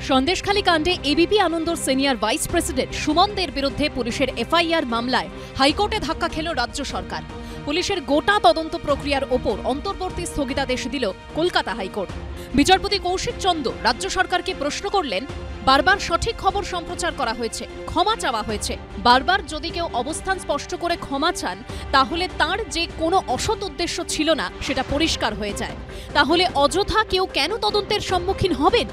সন্দেশখালী কাণ্ডে এবিপি আনন্দর senior vice president Suman দের বিরুদ্ধে পুলিশের এফআইআর মামলায় হাইকোর্টে ধাক্কা খেল রাজ্য সরকার। পুলিশের গোটা তদন্ত প্রক্রিয়ার ওপর অন্তর্বর্তী স্থগিতাদেশ দিল কলকাতা হাইকোর্ট। বিচারপতি কৌশিক চন্দ রাজ্য সরকারকে প্রশ্ন করলেন, বারবার সঠিক খবর সম্প্রচার করা হয়েছে, ক্ষমা চাওয়া হয়েছে, বারবার যদি কেউ অবস্থান স্পষ্ট করে ক্ষমা চান তাহলে তার যে কোনো অসৎ উদ্দেশ্য ছিল না সেটা পরিষ্কার হয়ে যায়, তাহলে অযথা কেউ কেন তদন্তের সম্মুখীন হবেন?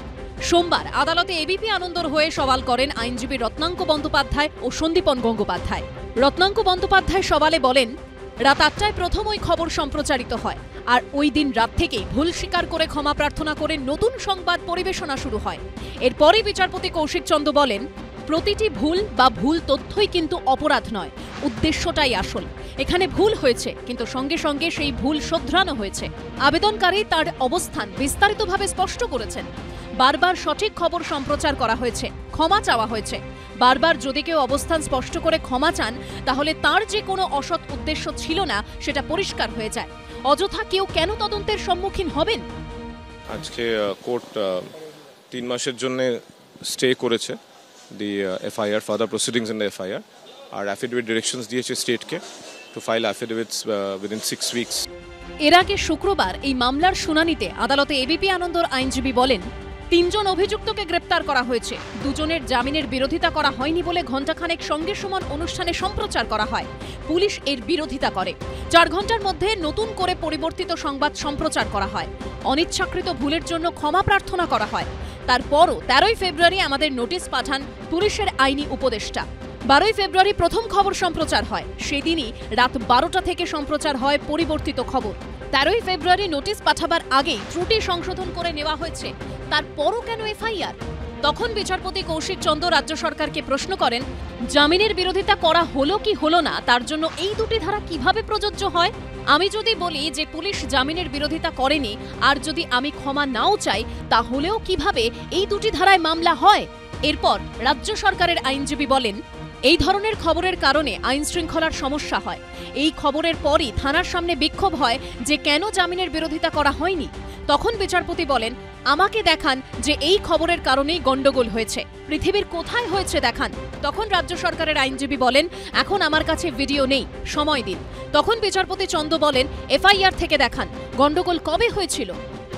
সোমবার আদালতে এবিপি আনন্দর হয়ে সওয়াল করেন আইনজীবী রত্নাঙ্ক বন্দ্যোপাধ্যায় ও সন্দীপন গঙ্গোপাধ্যায়। রত্নাঙ্ক বন্দ্যোপাধ্যায় সওয়ালে বলেন, রাত ৮টায় প্রথম ওই খবর সম্প্রচারিত হয়, আর ওই দিন রাত থেকেই ভুল স্বীকার করে ক্ষমা প্রার্থনা করে নতুন সংবাদ পরিবেশনা শুরু হয়। এরপরই বিচারপতি কৌশিক চন্দ বলেন, প্রতিটি ভুল বা ভুল তথ্যই কিন্তু অপরাধ নয়, উদ্দেশ্যটাই আসল। এখানে ভুল হয়েছে, কিন্তু সঙ্গে সঙ্গে সেই ভুল শোধরানো হয়েছে। আবেদনকারী তার অবস্থান বিস্তারিতভাবে স্পষ্ট করেছেন। বারবার সঠিক খবর সম্প্রচার করা হয়েছে, ক্ষমা চাওয়া হয়েছে। বারবার যদি কেউ অবস্থান স্পষ্ট করে ক্ষমা চান তাহলে তার যে কোনো অসৎ উদ্দেশ্য ছিল না সেটা পরিষ্কার হয়ে যায়। অযথা কেউ কেন তদন্তের সম্মুখীন হবেন? আজকে কোর্ট ৩ মাসের জন্য স্টে করেছে the FIR, further proceedings in the FIR, আর অ্যাফিডেভিট ডিরেকশনস দিয়েছে স্টেটকে to file affidavits within 6 weeks. এর আগে শুক্রবার এই মামলার শুনানিতে আদালতে এবিপি আনন্দর আইনজীবী বলেন, ৩ জন অভিযুক্তকে গ্রেপ্তার করা হয়েছে। ২ জনের জামিনের বিরোধিতা করা হয়নি বলে ঘণ্টাখানেক সঙ্গে সমান অনুষ্ঠানে সম্প্রচার করা হয়। পুলিশ এর বিরোধিতা করে। ৪ ঘণ্টার মধ্যে নতুন করে পরিবর্তিত সংবাদ সম্প্রচার করা হয়। অনিচ্ছাকৃত ভুলের জন্য ক্ষমা প্রার্থনা করা হয়। তারপরও ১৩ই ফেব্রুয়ারি আমাদের নোটিশ পাঠান পুলিশের আইনি উপদেষ্টা। ১২ই ফেব্রুয়ারি প্রথম খবর সম্প্রচার হয়। সেদিনই রাত ১২টা থেকে সম্প্রচার হয় পরিবর্তিত খবর। ১৩ই ফেব্রুয়ারি নোটিশ পাঠাবার আগেই ত্রুটি সংশোধন করে নেওয়া হয়েছে। তারপরও কেন এফআইআর? তখন বিচারপতি কৌশিক চন্দ রাজ্য সরকারকে প্রশ্ন করেন, জামিনের বিরোধিতা করা হলো কি হলো না তার জন্য এই দুটি ধারা কিভাবে প্রযোজ্য হয়? আমি যদি বলি যে পুলিশ জামিনের বিরোধিতা করেনি, আর যদি আমি ক্ষমা নাও চাই, তাহলেও কিভাবে এই দুটি ধারায় মামলা হয়? এরপর রাজ্য সরকারের আইনজীবী বলেন, এই ধরনের খবরের কারণে আইন শৃঙ্খলার সমস্যা হয়। এই খবরের পরই থানার সামনে বিক্ষোভ হয় যে কেন জামিনের বিরোধিতা করা হয়নি। তখন বিচারপতি বলেন, আমাকে দেখান যে এই খবরের কারণেই গন্ডগোল হয়েছে। পৃথিবীর কোথায় হয়েছে দেখান। তখন রাজ্য সরকারের আইনজীবী বলেন, এখন আমার কাছে ভিডিও নেই, সময় দিন। তখন বিচারপতি চন্দ বলেন, এফআইআর থেকে দেখান, গন্ডগোল কবে হয়েছিল?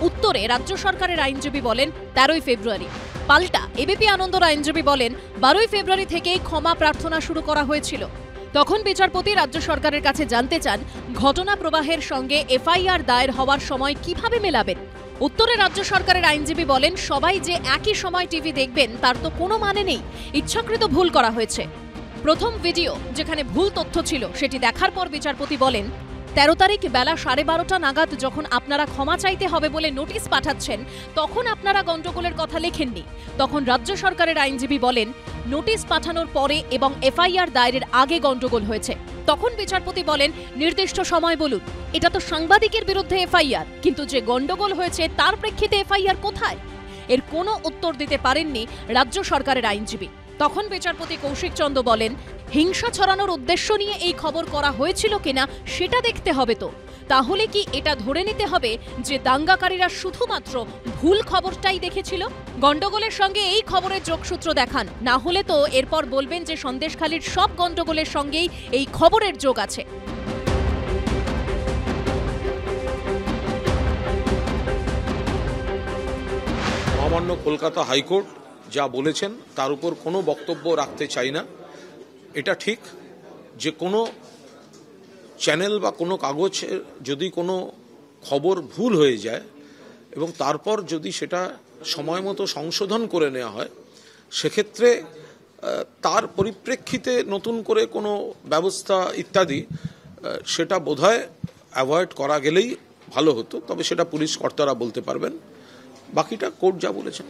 উত্তরে রাজ্য সরকারের আইনজীবী বলেন, ১৩ই ফেব্রুয়ারি। পাল্টা এবিপি আনন্দর আইনজীবী বলেন, ১২ই ফেব্রুয়ারি থেকেই ক্ষমা প্রার্থনা শুরু করা হয়েছিল। তখন বিচারপতি রাজ্য সরকারের কাছে জানতে চান, ঘটনা প্রবাহের সঙ্গে এফআইআর দায়ের হওয়ার সময় কিভাবে মেলাবেন? উত্তরে রাজ্য সরকারের আইনজীবী বলেন, সবাই যে একই সময় টিভি দেখবেন তার তো কোনো মানে নেই। ইচ্ছাকৃত ভুল করা হয়েছে। প্রথম ভিডিও যেখানে ভুল তথ্য ছিল সেটি দেখার পর বিচারপতি বলেন, ১৩ তারিখ বেলা 12:30 নাগাদ যখন আপনারা ক্ষমা চাইতে হবে বলে নোটিশ পাঠাচ্ছেন তখন আপনারা গন্ডগোলের কথা লেখেননি। তখন রাজ্য সরকারের আইনজীবী বলেন, নোটিশ পাঠানোর পরে এবং এফআইআর দায়েরের আগে গন্ডগোল হয়েছে। তখন বিচারপতি বলেন, নির্দিষ্ট সময় বলুন। এটা তো সাংবাদিকের বিরুদ্ধে এফআইআর, কিন্তু যে গন্ডগোল হয়েছে তার প্রেক্ষিতে এফআইআর কোথায়? এর কোনো উত্তর দিতে পারেননি রাজ্য সরকারের আইনজীবী। তখন বিচারপতি কৌশিক চন্দ বলেন, হিংসা ছড়ানোর উদ্দেশ্য নিয়ে এই খবর করা হয়েছিল কিনা সেটা দেখতে হবে। তো তাহলে কি এটা ধরে নিতে হবে যে দাঙ্গাকারীরা শুধুমাত্র ভুল খবরটাই দেখেছিল? গন্ডগোলের সঙ্গে এই খবরের যোগসূত্র দেখান, না হলে তো এরপর বলবেন যে সন্দেশখালীর সব গন্ডগোলের সঙ্গেই এই খবরের যোগ আছে। মহামান্য কলকাতা হাইকোর্ট যা বলেছেন তার উপর কোনো বক্তব্য রাখতে চাই না। এটা ঠিক যে কোনো চ্যানেল বা কোনো কাগজের যদি কোনো খবর ভুল হয়ে যায় এবং তারপর যদি সেটা সময় মতো সংশোধন করে নেওয়া হয়, সেক্ষেত্রে তার পরিপ্রেক্ষিতে নতুন করে কোনো ব্যবস্থা ইত্যাদি সেটা বোধহয় অ্যাভয়েড করা গেলেই ভালো হতো। তবে সেটা পুলিশ কর্তারা বলতে পারবেন, বাকিটা কোর্ট যা বলেছেন।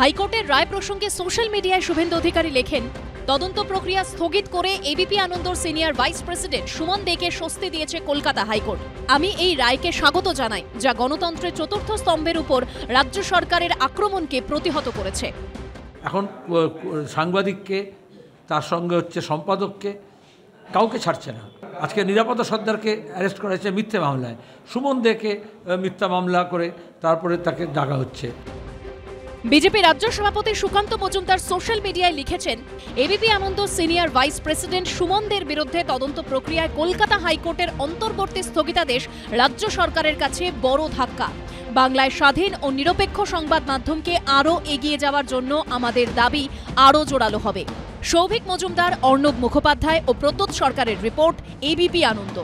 হাইকোর্টের রায় প্রসঙ্গে সোশ্যাল মিডিয়ায় শুভেন্দু অধিকারী লেখেন, তদন্ত প্রক্রিয়া স্থগিত করে এবিপি আনন্দর সিনিয়র ভাইস প্রেসিডেন্ট সুমন দেকে স্বস্তি দিয়েছে কলকাতা হাইকোর্ট। আমি এই রায়কে স্বাগত জানাই, যা গণতন্ত্রের চতুর্থ স্তম্ভের উপর রাজ্য সরকারের আক্রমণকে প্রতিহত করেছে। এখন সাংবাদিককে, তার সঙ্গে সম্পাদককে কাউকে ছাড়ছে না। আজকে নিরাপত্তা সর্দারকে অ্যারেস্ট করা হয়েছে মিথ্যে মামলায়, সুমন দেকে মিথ্যা মামলা করে তারপরে তাকে ডাকা হচ্ছে। বিজেপি রাজ্য সভাপতি সুকান্ত মজুমদার সোশ্যাল মিডিয়ায় লিখেছেন, এবিপি আনন্দ সিনিয়র ভাইস প্রেসিডেন্ট সুমনদের বিরুদ্ধে তদন্ত প্রক্রিয়ায় কলকাতা হাইকোর্টের অন্তর্বর্তী স্থগিতাদেশ রাজ্য সরকারের কাছে বড় ধাক্কা। বাংলায় স্বাধীন ও নিরপেক্ষ সংবাদ মাধ্যমকে আরও এগিয়ে যাওয়ার জন্য আমাদের দাবি আরও জোরালো হবে। সৌভিক মজুমদার, অর্ণব মুখোপাধ্যায় ও প্রত্যুৎ সরকারের রিপোর্ট, এবিপি আনন্দ।